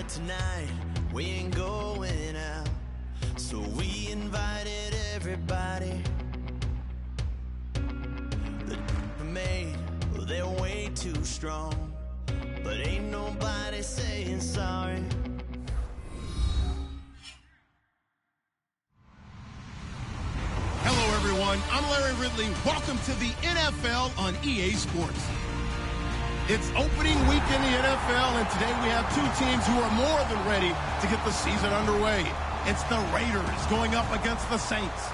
that tonight we ain't going out. So we invited everybody. The made, well, they're way too strong. But ain't nobody saying sorry. Hello, everyone. I'm Larry Ridley. Welcome to the NFL on EA Sports. It's opening week in the NFL, and today we have two teams who are more than ready to get the season underway. It's the Raiders going up against the Saints.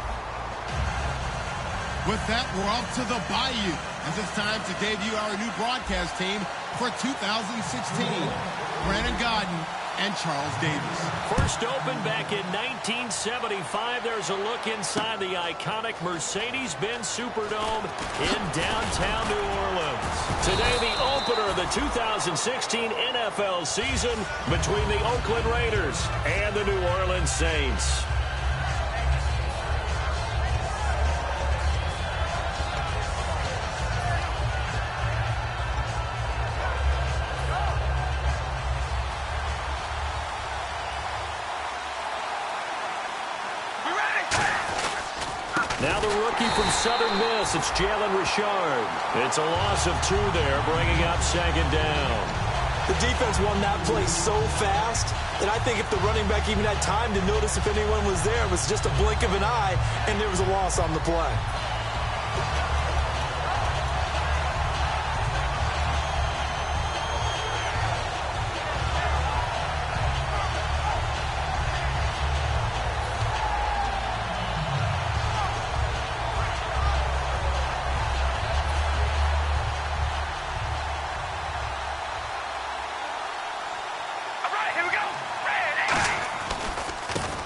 With that, we're off to the Bayou, as it's time to debut our new broadcast team for 2016. Brandon Gaudin and Charles Davis. First opened back in 1975. There's a look inside the iconic Mercedes-Benz Superdome in downtown New Orleans. Today, the opener of the 2016 NFL season between the Oakland Raiders and the New Orleans Saints. Now the rookie from Southern Miss, it's Jalen Richard. It's a loss of 2 there, bringing up second down. The defense won that play so fast that I think if the running back even had time to notice if anyone was there, it was just a blink of an eye, and there was a loss on the play.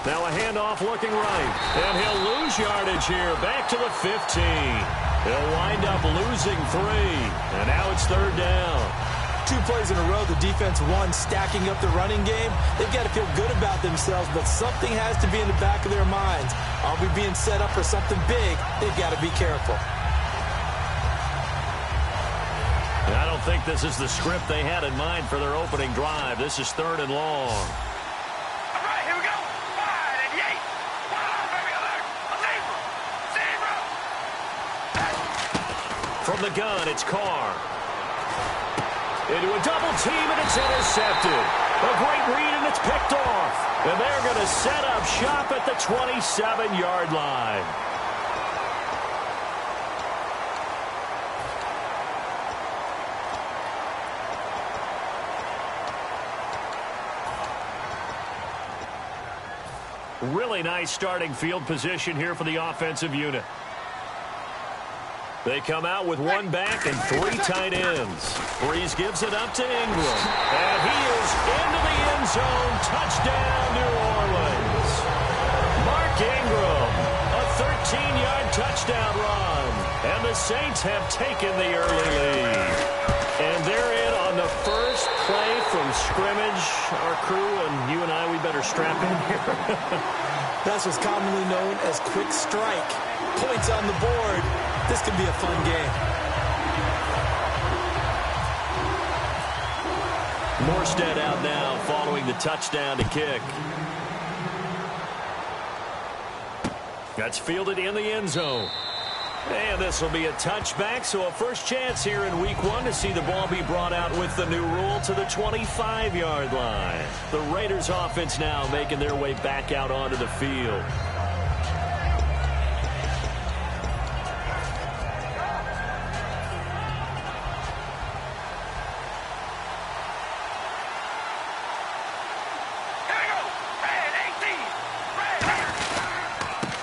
Now a handoff looking right, and he'll lose yardage here, back to the 15. He'll wind up losing 3, and now it's third down. 2 plays in a row, the defense won, stacking up the running game. They've got to feel good about themselves, but something has to be in the back of their minds. Are we being set up for something big? They've got to be careful. I don't think this is the script they had in mind for their opening drive. This is third and long. From the gun, it's Carr. Into a double team, and it's intercepted. A great read, and it's picked off. And they're going to set up shop at the 27-yard line. Really nice starting field position here for the offensive unit. They come out with 1 back and 3 tight ends. Breeze gives it up to Ingram. And he is into the end zone. Touchdown, New Orleans. Mark Ingram, a 13-yard touchdown run. And the Saints have taken the early lead. And they're in on the first play from scrimmage. Our crew and you and I, we better strap in here. That's what's commonly known as quick strike. Points on the board. This could be a fun game. Morstead out now following the touchdown to kick. That's fielded in the end zone. And this will be a touchback, so a first chance here in week 1 to see the ball be brought out with the new rule to the 25-yard line. The Raiders offense now making their way back out onto the field.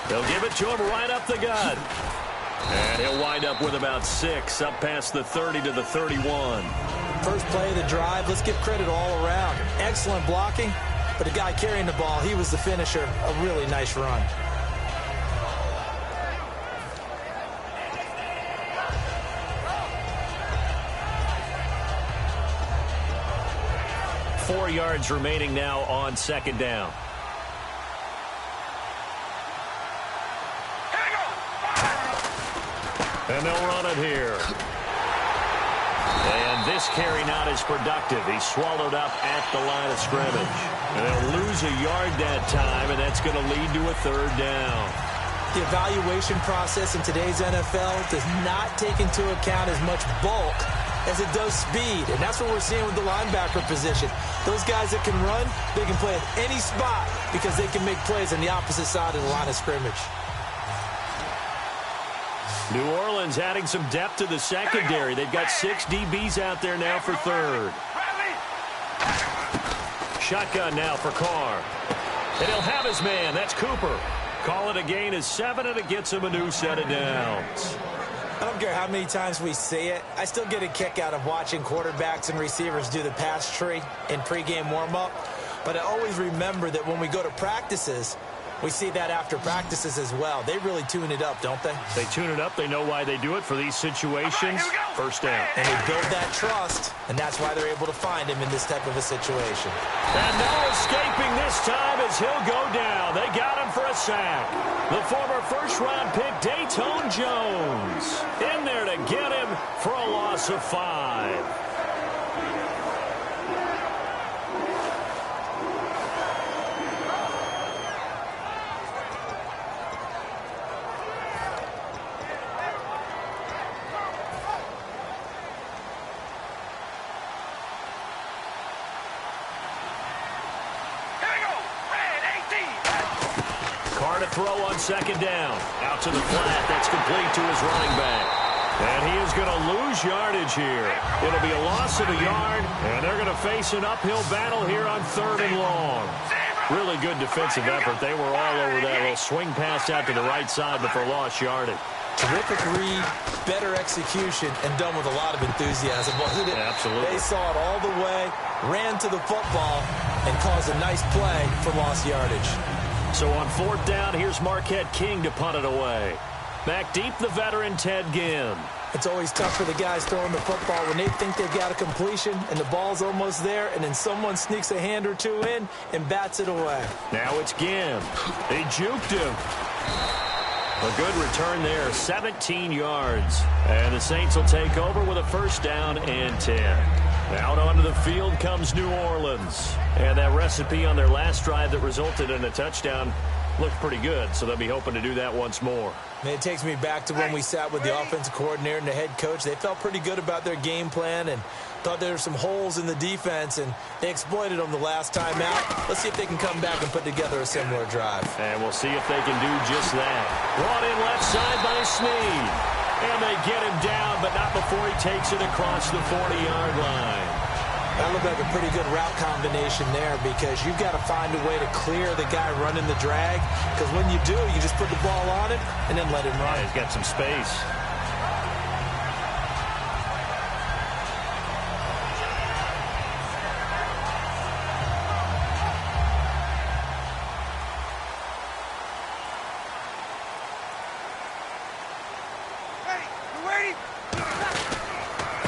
They'll give it to him right up the gut. And he'll wind up with about 6, up past the 30 to the 31. First play of the drive, let's give credit all around. Excellent blocking, but the guy carrying the ball, he was the finisher. A really nice run. Four yards remaining now on second down. And they'll run it here. And this carry not as productive. He's swallowed up at the line of scrimmage. And they'll lose a yard that time, and that's going to lead to a third down. The evaluation process in today's NFL does not take into account as much bulk as it does speed. And that's what we're seeing with the linebacker position. Those guys that can run, they can play at any spot because they can make plays on the opposite side of the line of scrimmage. New Orleans adding some depth to the secondary. They've got 6 DBs out there now for third. Shotgun now for Carr. And he'll have his man. That's Cooper. Call it a gain of 7, and it gets him a new set of downs. I don't care how many times we say it. I still get a kick out of watching quarterbacks and receivers do the pass tree in pregame warm-up. But I always remember that when we go to practices, we see that after practices as well. They really tune it up, don't they? They tune it up. They know why they do it for these situations. First down. And they build that trust, and that's why they're able to find him in this type of a situation. And no escaping this time as he'll go down. They got him for a sack. The former first-round pick, Dayton Jones, in there to get him for a loss of 5. Throw on second down. Out to the flat. That's complete to his running back. And he is going to lose yardage here. It'll be a loss of a yard, and they're going to face an uphill battle here on 3rd and long. Really good defensive effort. They were all over that little swing pass out to the right side, but for lost yardage. Terrific read, better execution, and done with a lot of enthusiasm, wasn't it? Absolutely. They saw it all the way, ran to the football, and caused a nice play for lost yardage. So on 4th down, here's Marquette King to punt it away. Back deep, the veteran Ted Ginn. It's always tough for the guys throwing the football when they think they've got a completion and the ball's almost there, and then someone sneaks a hand or two in and bats it away. Now it's Ginn. They juked him. A good return there, 17 yards. And the Saints will take over with a first down and 10. Out onto the field comes New Orleans. And that recipe on their last drive that resulted in a touchdown looked pretty good, so they'll be hoping to do that once more. Man, it takes me back to when we sat with the offensive coordinator and the head coach. They felt pretty good about their game plan and thought there were some holes in the defense, and they exploited them the last time out. Let's see if they can come back and put together a similar drive. And we'll see if they can do just that. Brought in left side by Snead. And they get him down, but not before he takes it across the 40-yard line. That looked like a pretty good route combination there because you've got to find a way to clear the guy running the drag, because when you do, you just put the ball on it and then let him run. Yeah, he's got some space.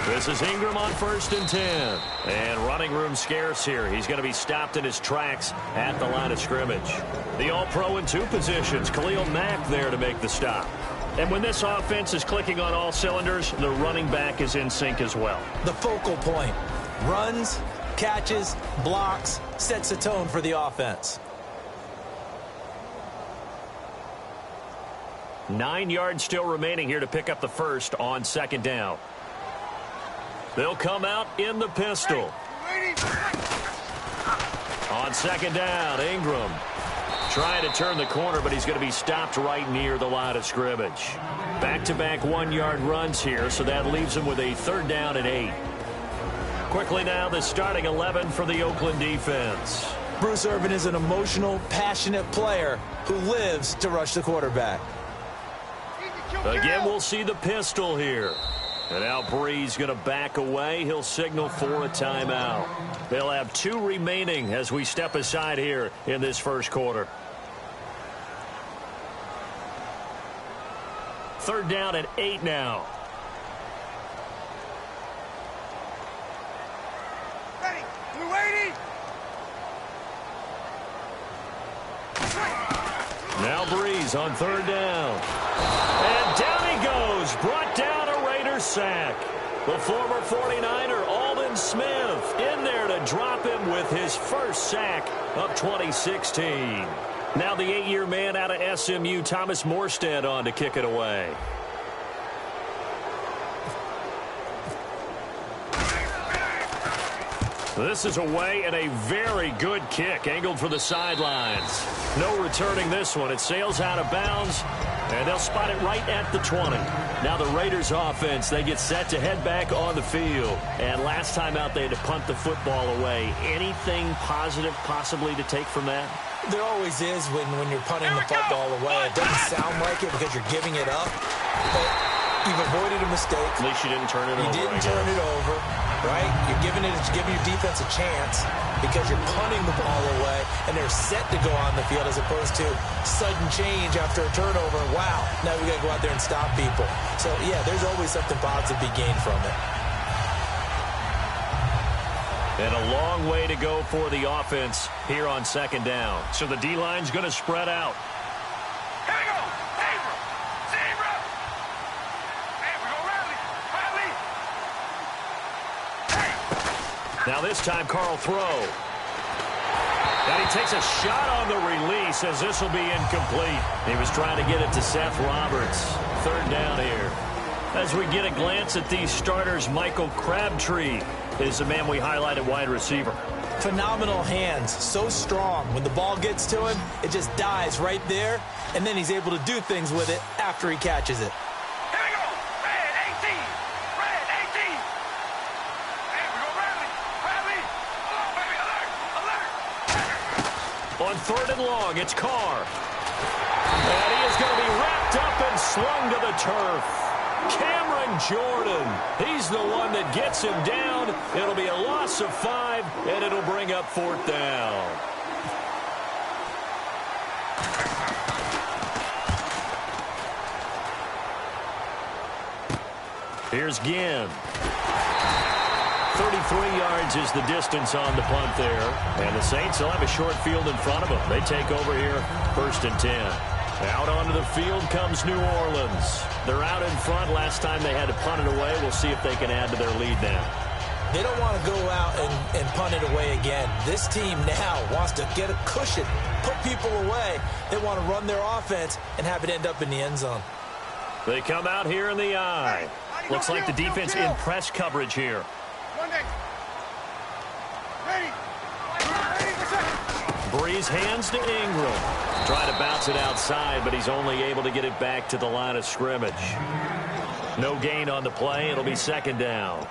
This is Ingram on 1st and 10. And running room scarce here. He's going to be stopped in his tracks at the line of scrimmage. The All-Pro in 2 positions. Khalil Mack there to make the stop. And when this offense is clicking on all cylinders, the running back is in sync as well. The focal point. Runs, catches, blocks, sets a tone for the offense. 9 yards still remaining here to pick up the first on 2nd down. They'll come out in the pistol. On 2nd down, Ingram trying to turn the corner, but he's going to be stopped right near the line of scrimmage. Back-to-back 1-yard runs here, so that leaves him with a 3rd down and 8. Quickly now, the starting 11 for the Oakland defense. Bruce Irvin is an emotional, passionate player who lives to rush the quarterback. Again, we'll see the pistol here. And now Breeze going to back away. He'll signal for a timeout. They'll have 2 remaining as we step aside here in this first quarter. 3rd down and 8 now. Ready. We're waiting. Now Breeze on 3rd down. And down he goes. Brought down a Raiders sack. The former 49er, Aldon Smith, in there to drop him with his first sack of 2016. Now the 8-year man out of SMU, Thomas Morstead, on to kick it away. This is away and a very good kick, angled for the sidelines. No returning this one. It sails out of bounds, and they'll spot it right at the 20. Now the Raiders offense, they get set to head back on the field. And last time out, they had to punt the football away. Anything positive possibly to take from that? There always is when you're punting the football away. It doesn't sound like it because you're giving it up, but you've avoided a mistake. At least you didn't turn it over. You didn't turn it over, right? You're giving your defense a chance because you're punting the ball away, and they're set to go on the field as opposed to sudden change after a turnover. Wow, now we got to go out there and stop people. So, yeah, there's always something positive to be gained from it. And a long way to go for the offense here on second down. So the D-line's going to spread out. Here we go. Zebra. Zebra. Hey, we go rally. Hey. Now this time, Carl throw. And he takes a shot on the release as this will be incomplete. He was trying to get it to Seth Roberts. Third down here. As we get a glance at these starters, Michael Crabtree is the man we highlighted, wide receiver. Phenomenal hands, so strong. When the ball gets to him, it just dies right there, and then he's able to do things with it after he catches it. Here we go. Red 18. Red 18. Hey, we go rally. Rally. Alert, baby. Alert. Alert. On third and long, it's Carr. And he is going to be wrapped up and slung to the turf. Cameron Jordan, he's the one that gets him down. It'll be a loss of 5, and it'll bring up fourth down. Here's Ginn. 33 yards is the distance on the punt there. And the Saints will have a short field in front of them. They take over here, 1st and 10. Out onto the field comes New Orleans. They're out in front. Last time they had to punt it away. We'll see if they can add to their lead now. They don't want to go out and punt it away again. This team now wants to get a cushion, put people away. They want to run their offense and have it end up in the end zone. They come out here in the eye. Looks like the defense in press coverage here. Breeze hands to Ingram. Try to bounce it outside, but he's only able to get it back to the line of scrimmage. No gain on the play. It'll be second down.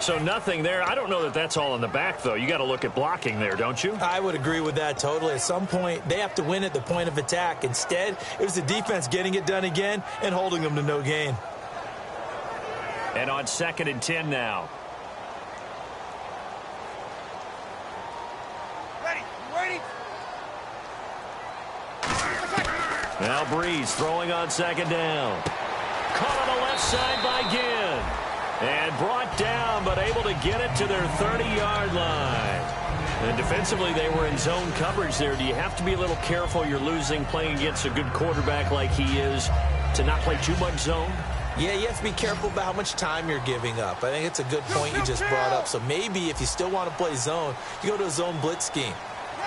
So nothing there. I don't know that that's all in the back, though. You got to look at blocking there, don't you? I would agree with that totally. At some point, they have to win at the point of attack. Instead, it was the defense getting it done again and holding them to no gain. And on 2nd and 10 now. Now Breeze throwing on 2nd down. Caught on the left side by Ginn. And brought down, but able to get it to their 30-yard line. And defensively, they were in zone coverage there. Do you have to be a little careful? You're losing, playing against a good quarterback like he is, to not play too much zone? Yeah, you have to be careful about how much time you're giving up. I think it's a good point you just brought up. So maybe if you still want to play zone, you go to a zone blitz scheme.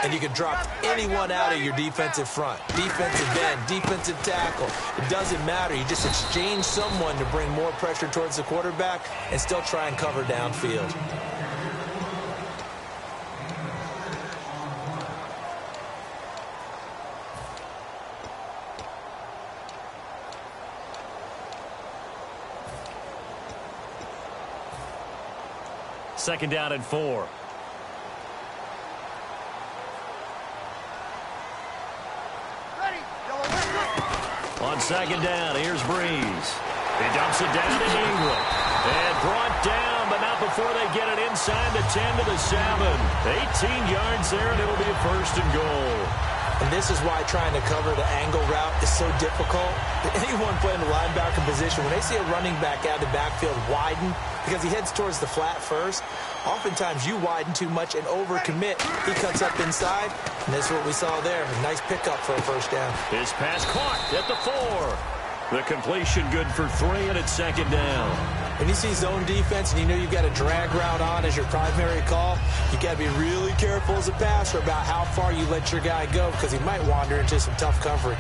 And you can drop anyone out of your defensive front. Defensive end, defensive tackle. It doesn't matter. You just exchange someone to bring more pressure towards the quarterback and still try and cover downfield. Second down and 4. On 2nd down, here's Breeze. He dumps it down to Ingram. And brought down, but not before they get it inside the 10 to the 7. 18 yards there, and it'll be a 1st and goal. And this is why trying to cover the angle route is so difficult. Anyone playing the linebacker position, when they see a running back out of the backfield widen, because he heads towards the flat first, oftentimes you widen too much and overcommit. He cuts up inside, and that's what we saw there. A nice pickup for a 1st down. His pass caught at the 4. The completion good for 3, and it's 2nd down. When you see zone defense and you know you've got a drag route on as your primary call, you got to be really careful as a passer about how far you let your guy go because he might wander into some tough coverage.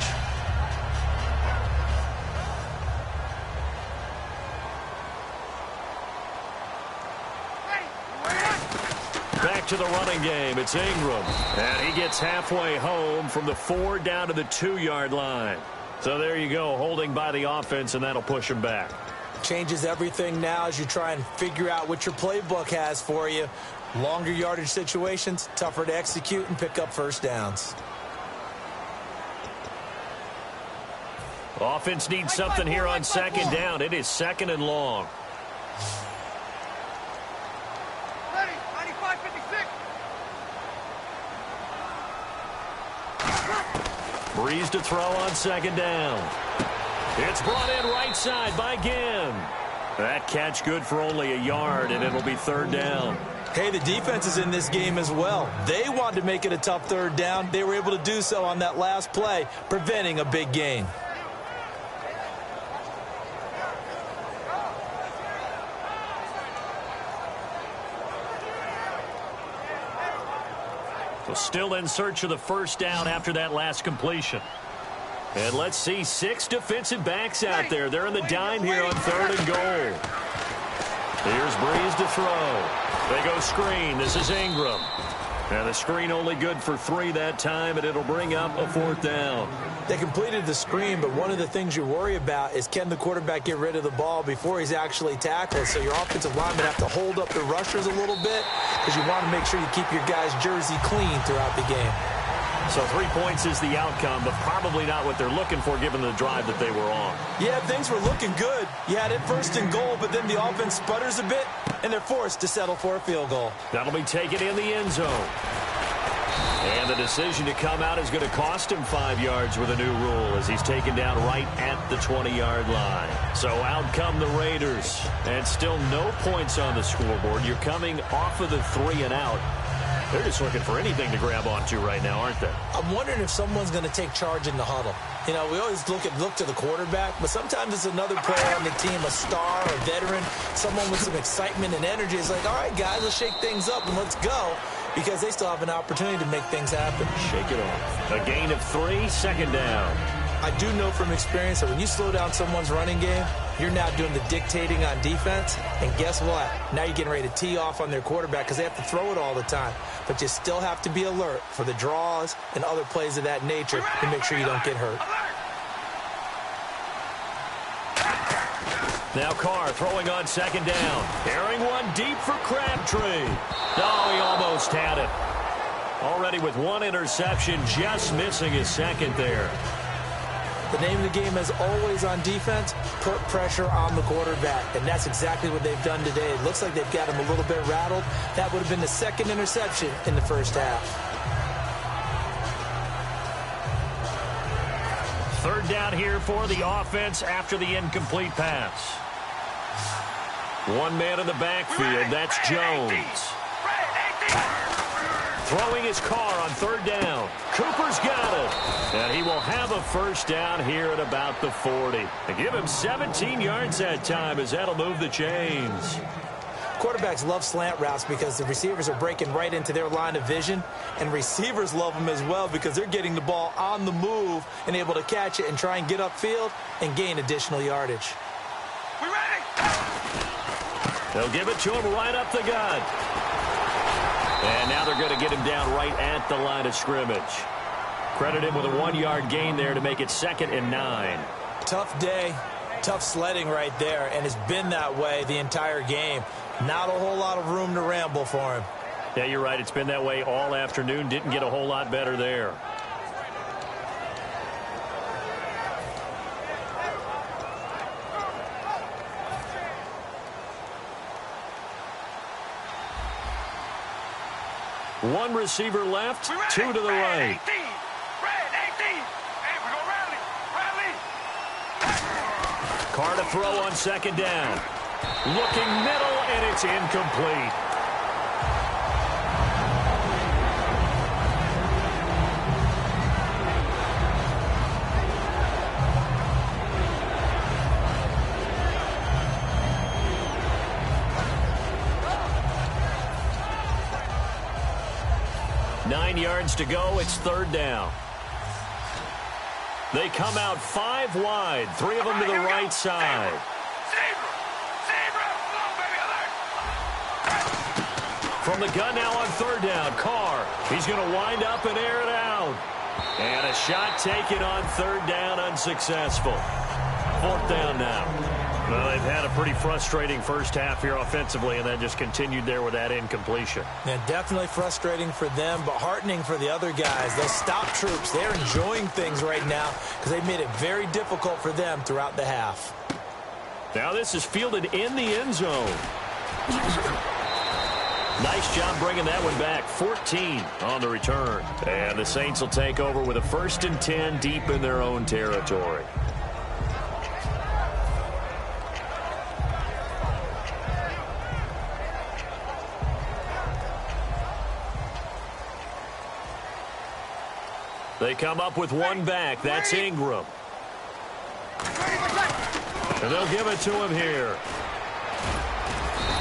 Back to the running game. It's Ingram. And he gets halfway home from the 4 down to the 2-yard line. So there you go, holding by the offense, and that'll push him back. Changes everything now as you try and figure out what your playbook has for you. Longer yardage situations, tougher to execute and pick up first downs. Offense needs something here on second down. It is second and long. Ready, 95-56. Breeze to throw on second down. It's brought in right side by Ginn. That catch good for only a yard, and it'll be third down. Hey, the defense is in this game as well. They wanted to make it a tough third down. They were able to do so on that last play, preventing a big gain. So still in search of the first down after that last completion. And let's see, 6 defensive backs out there. They're in the dime here on third and goal. Here's Breeze to throw. They go screen. This is Ingram. And the screen only good for 3 that time, and it'll bring up a fourth down. They completed the screen, but one of the things you worry about is can the quarterback get rid of the ball before he's actually tackled? So your offensive linemen have to hold up the rushers a little bit because you want to make sure you keep your guys' jersey clean throughout the game. So 3 points is the outcome, but probably not what they're looking for given the drive that they were on. Yeah, things were looking good. You had it first and goal, but then the offense sputters a bit, and they're forced to settle for a field goal. That'll be taken in the end zone. And the decision to come out is going to cost him 5 yards with a new rule as he's taken down right at the 20-yard line. So out come the Raiders, and still no points on the scoreboard. You're coming off of the 3 and out. They're just looking for anything to grab onto right now, aren't they? I'm wondering if someone's going to take charge in the huddle. You know, we always look to the quarterback, but sometimes it's another player on the team, a star, a veteran, someone with some excitement and energy. It's like, all right, guys, let's shake things up and let's go, because they still have an opportunity to make things happen. Shake it off. A gain of 3, second down. I do know from experience that when you slow down someone's running game, you're now doing the dictating on defense. And guess what? Now you're getting ready to tee off on their quarterback because they have to throw it all the time. But you still have to be alert for the draws and other plays of that nature to make sure you don't get hurt. Now Carr throwing on second down. Airing one deep for Crabtree. Oh, he almost had it. Already with 1 interception, just missing his second there. The name of the game, as always on defense, put pressure on the quarterback. And that's exactly what they've done today. It looks like they've got him a little bit rattled. That would have been the second interception in the first half. Third down here for the offense after the incomplete pass. 1 man in the backfield. That's Jones. Throwing his Carr on third down. Cooper's got it. And he will have a first down here at about the 40. And give him 17 yards that time as that'll move the chains. Quarterbacks love slant routes because the receivers are breaking right into their line of vision. And receivers love them as well because they're getting the ball on the move and able to catch it and try and get upfield and gain additional yardage. We ready? They'll give it to him right up the gut. And now they're going to get him down right at the line of scrimmage. Credit him with a 1-yard gain there to make it 2nd and 9. Tough day, tough sledding right there, and it's been that way the entire game. Not a whole lot of room to ramble for him. Yeah, you're right. It's been that way all afternoon. Didn't get a whole lot better there. One receiver left, 2 to the right. 18. Red 18. Hey, we're going to rally. Rally. Carr to throw on second down. Looking middle, and it's incomplete. 9 yards to go. It's third down. They come out 5 wide, 3 of them to the right side. From the gun now on third down, Carr. He's going to wind up and air it out. And a shot taken on third down, unsuccessful. Fourth down now. Well, they've had a pretty frustrating first half here offensively, and then just continued there with that incompletion. Yeah, definitely frustrating for them, but heartening for the other guys. Those stop troops, they're enjoying things right now because they've made it very difficult for them throughout the half. Now this is fielded in the end zone. Nice job bringing that one back. 14 on the return. And the Saints will take over with a 1st and 10 deep in their own territory. They come up with one back. That's Ingram. And they'll give it to him here.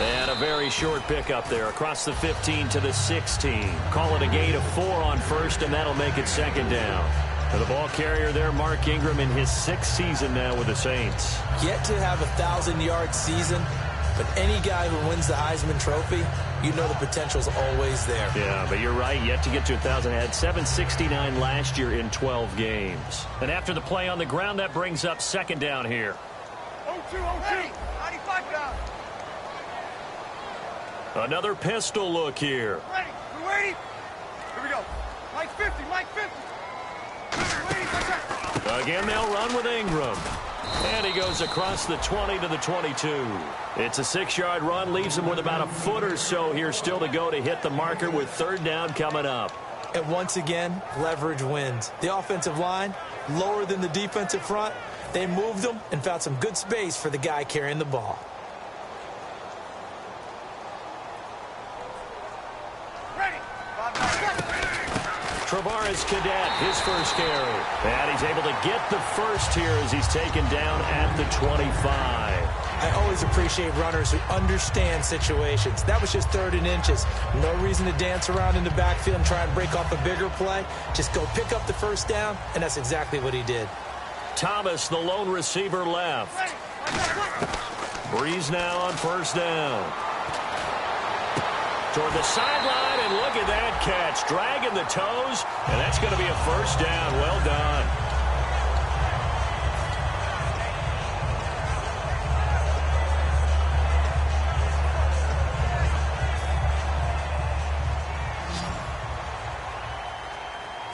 And a very short pickup there across the 15 to the 16. Call it a gain of 4 on first, and that'll make it second down. And the ball carrier there, Mark Ingram, in his 6th season now with the Saints. Yet to have a 1,000-yard season, but any guy who wins the Heisman Trophy, you know the potential's always there. Yeah, but you're right. Yet to get to 1,000. Had 769 last year in 12 games. And after the play on the ground, that brings up second down here. 0-2, 95 down. Another pistol look here. Ready. We're waiting. Here we go. Mike 50. Mike 50. Again, they'll run with Ingram. And he goes across the 20 to the 22. It's a 6-yard run. Leaves him with about a foot or so here still to go to hit the marker with third down coming up. And once again, leverage wins. The offensive line, lower than the defensive front. They moved them and found some good space for the guy carrying the ball. Travaris Cadet, his first carry. And he's able to get the first here as he's taken down at the 25. I always appreciate runners who understand situations. That was just 3rd and inches. No reason to dance around in the backfield and try and break off a bigger play. Just go pick up the first down, and that's exactly what he did. Thomas, the lone receiver, left. Breeze now on first down. Toward the sideline, and look at that catch. Dragging the toes, and that's going to be a first down. Well done.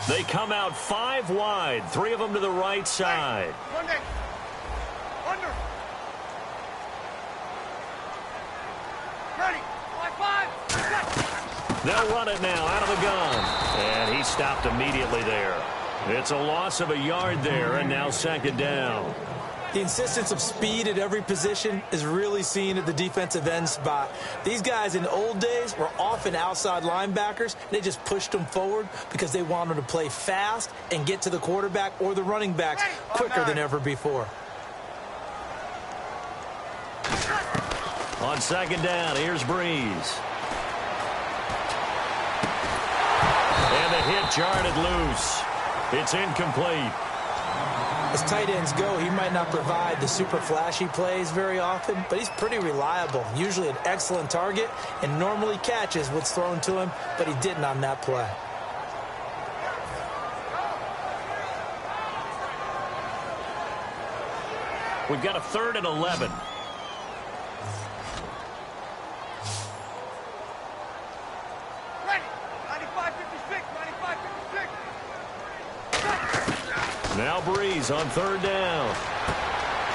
They come out 5 wide, 3 of them to the right side. Monday. Under. Ready. 5. They'll run it now out of the gun. And he stopped immediately there. It's a loss of a yard there, and now second down. The insistence of speed at every position is really seen at the defensive end spot. These guys in the old days were often outside linebackers. They just pushed them forward because they wanted to play fast and get to the quarterback or the running backs quicker than ever before. On second down, here's Breeze. And the hit jarred it loose. It's incomplete. As tight ends go, he might not provide the super flashy plays very often, but he's pretty reliable. Usually an excellent target and normally catches what's thrown to him, but he didn't on that play. We've got a 3rd and 11. Now Breeze on third down.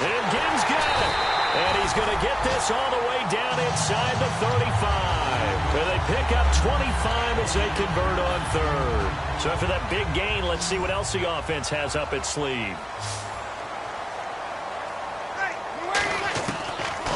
And Gibbs got it. And he's going to get this all the way down inside the 35. And they pick up 25 as they convert on third. So after that big gain, let's see what else the offense has up its sleeve.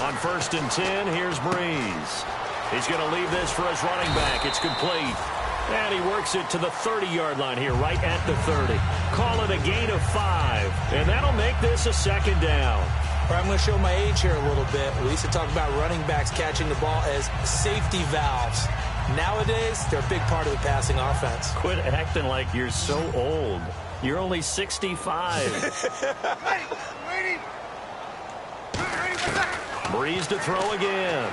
On 1st and 10, here's Breeze. He's going to leave this for his running back. It's complete. And he works it to the 30-yard line here, right at the 30. Call it a gain of 5. And that'll make this a second down. All right, I'm going to show my age here a little bit. We used to talk about running backs catching the ball as safety valves. Nowadays, they're a big part of the passing offense. Quit acting like you're so old. You're only 65. Breeze to throw again.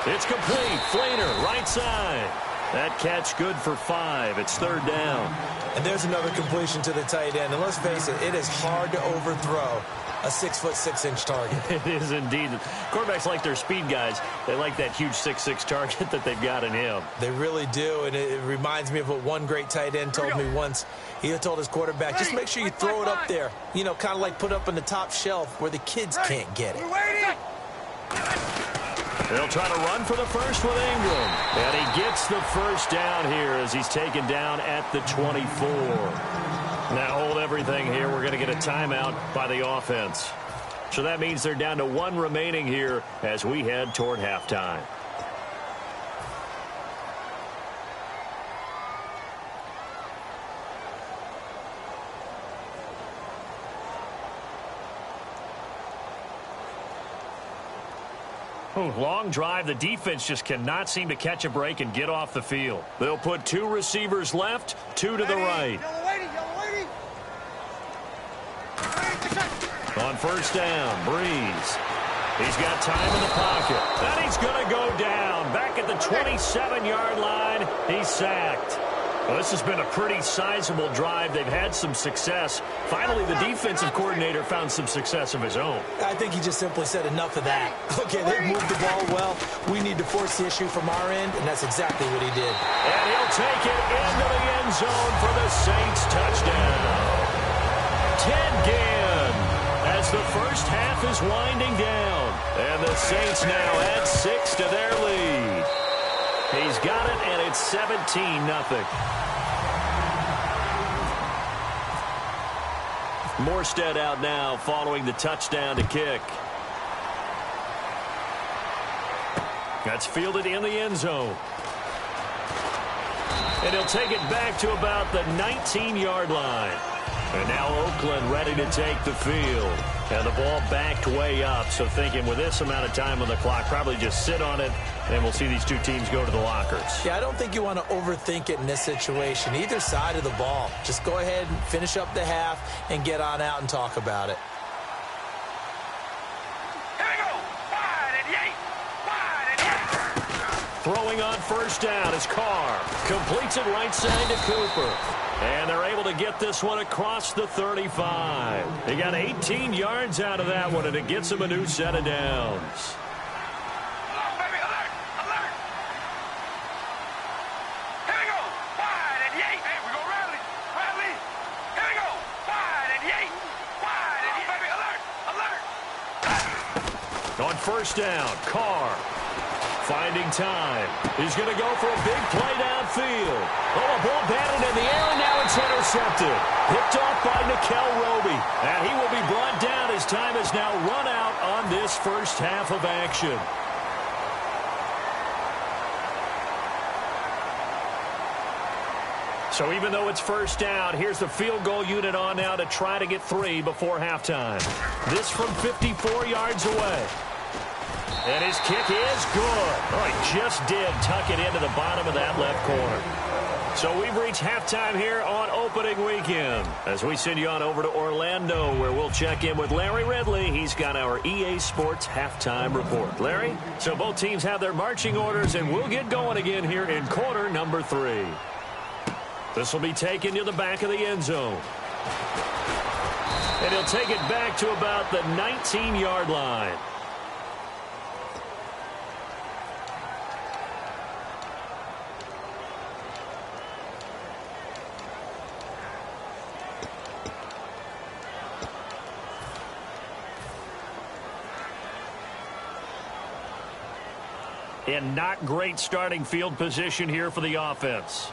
It's complete. Fleener, right side. That catch good for 5. It's 3rd down. And there's another completion to the tight end. And let's face it, it is hard to overthrow a 6'6" target. It is indeed. Quarterbacks like their speed guys. They like that huge 6'6" target that they've got in him. They really do, and it reminds me of what one great tight end told me once. He told his quarterback, just make sure you throw it up there. You know, kind of like put up on the top shelf where the kids can't get it. They'll try to run for the first with Ingram. And he gets the first down here as he's taken down at the 24. Now hold everything here. We're going to get a timeout by the offense. So that means they're down to 1 remaining here as we head toward halftime. Ooh, long drive. The defense just cannot seem to catch a break and get off the field. They'll put 2 receivers left, 2 to the right. On first down, Breeze. He's got time in the pocket. And he's going to go down. Back at the 27-yard line, he's sacked. Well, this has been a pretty sizable drive. They've had some success. Finally, the defensive coordinator found some success of his own. I think he just simply said enough of that. Okay, they've moved the ball well. We need to force the issue from our end, and that's exactly what he did. And he'll take it into the end zone for the Saints touchdown. Ted Ginn as the first half is winding down. And the Saints now add 6 to their lead. He's got it, and it's 17-0. Morstead out now following the touchdown to kick. That's fielded in the end zone. And he'll take it back to about the 19-yard line. And now Oakland ready to take the field. And the ball backed way up, so thinking with this amount of time on the clock, probably just sit on it, and we'll see these two teams go to the lockers. Yeah, I don't think you want to overthink it in this situation. Either side of the ball. Just go ahead and finish up the half and get on out and talk about it. Here we go. Wide and Yates. Wide and Yates. Throwing on first down is Carr. Completes it right side to Cooper. And they're able to get this one across the 35. They got 18 yards out of that one, and it gets them a new set of downs. Alert, baby, alert, alert. Here we go. Wide and Yates. Hey, we go rally, rally. Here we go. Wide and Yates. Wide and Yates. Baby, alert, alert. On first down, Carr finding time. He's going to go for a big play downfield. Oh, a ball batted in the air, and now it's intercepted. Picked off by Nickel Roby. And he will be brought down. His time is now run out on this first half of action. So even though it's first down, here's the field goal unit on now to try to get 3 before halftime. This from 54 yards away. And his kick is good. Oh, he just did tuck it into the bottom of that left corner. So we've reached halftime here on opening weekend as we send you on over to Orlando, where we'll check in with Larry Ridley. He's got our EA Sports halftime report. Larry, so both teams have their marching orders, and we'll get going again here in quarter number 3. This will be taken to the back of the end zone. And he'll take it back to about the 19-yard line. And not great starting field position here for the offense.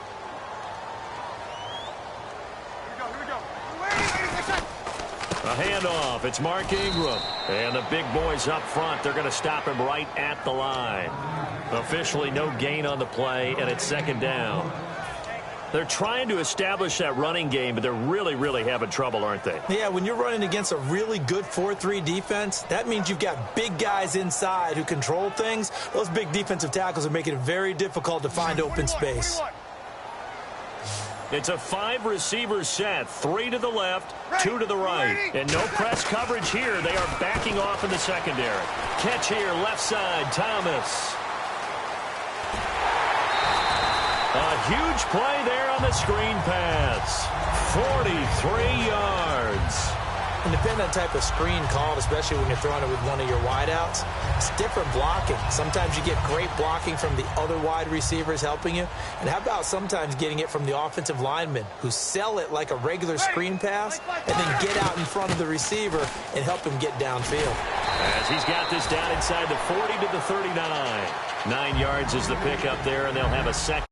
A handoff. It's Mark Ingram. And the big boys up front, they're going to stop him right at the line. Officially no gain on the play, and it's second down. They're trying to establish that running game, but they're really, really having trouble, aren't they? Yeah, when you're running against a really good 4-3 defense, that means you've got big guys inside who control things. Those big defensive tackles are making it very difficult to find open space. It's a 5-receiver set, 3 to the left, 2 to the right. And no press coverage here. They are backing off in the secondary. Catch here, left side, Thomas. A huge play there on the screen pass. 43 yards. And depending on the type of screen called, especially when you're throwing it with one of your wideouts, it's different blocking. Sometimes you get great blocking from the other wide receivers helping you. And how about sometimes getting it from the offensive linemen who sell it like a regular screen pass and then get out in front of the receiver and help him get downfield. As he's got this down inside the 40 to the 39. 9 yards is the pickup there, and they'll have a second.